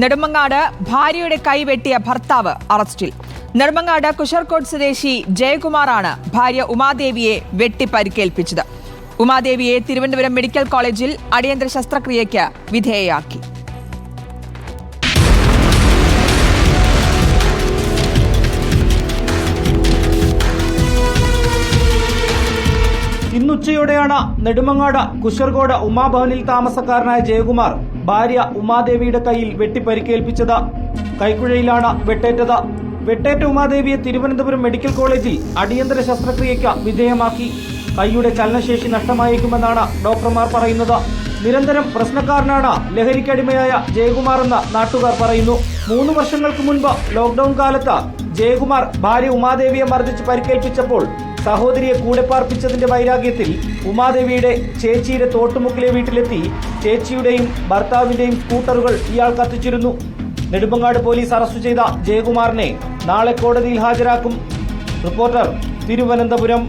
നെടുമങ്ങാട് ഭാര്യയുടെ കൈവെട്ടിയ ഭർത്താവ് അറസ്റ്റിൽ. നെടുമങ്ങാട് കുശർകോട് സ്വദേശി ജയകുമാറാണ് ഭാര്യ ഉമാദേവിയെ വെട്ടി പരിക്കേൽപ്പിച്ചത്. ഉമാദേവിയെ തിരുവനന്തപുരം മെഡിക്കൽ കോളേജിൽ അടിയന്തര ശസ്ത്രക്രിയയ്ക്ക് വിധേയയാക്കി. ഇന്നുച്ചയോടെയാണ് നെടുമങ്ങാട് കുശർകോട് ഉമാഭവനിൽ താമസക്കാരനായ ജയകുമാർ ഭാര്യ ഉമാദേവിയുടെ കൈയിൽ വെട്ടിപ്പരിക്കേൽപ്പിച്ചത്. കൈക്കുഴയിലാണ് വെട്ടേറ്റത്. വെട്ടേറ്റ ഉമാദേവിയെ തിരുവനന്തപുരം മെഡിക്കൽ കോളേജിൽ അടിയന്തര ശസ്ത്രക്രിയയ്ക്ക് വിധേയമാക്കി. കൈയുടെ ചലനശേഷി നഷ്ടമായേക്കുമെന്നാണ് ഡോക്ടർമാർ പറയുന്നത്. നിരന്തരം പ്രശ്നക്കാരനാണ് ലഹരിക്കടിമയായ ജയകുമാർ എന്ന് നാട്ടുകാർ പറയുന്നു. 3 വർഷങ്ങൾക്ക് മുൻപ് ലോക്ക്ഡൌൺ കാലത്ത് ജയകുമാർ ഭാര്യ ഉമാദേവിയെ മർദ്ദിച്ച് പരിക്കേൽപ്പിച്ചപ്പോൾ സഹോദരിയെ കൂടെ പാർപ്പിച്ചതിന്റെ വൈരാഗ്യത്തിൽ ഉമാദേവിയുടെ ചേച്ചിയുടെ തോട്ടുമുക്കിലെ വീട്ടിലെത്തി ചേച്ചിയുടെയും ഭർത്താവിന്റെയും സ്കൂട്ടറുകൾ ഇയാൾ കത്തിച്ചിരുന്നു. നെടുമങ്ങാട് പോലീസ് അറസ്റ്റ് ചെയ്ത ജയകുമാറിനെ നാളെ കോടതിയിൽ ഹാജരാക്കും. റിപ്പോർട്ടർ, തിരുവനന്തപുരം.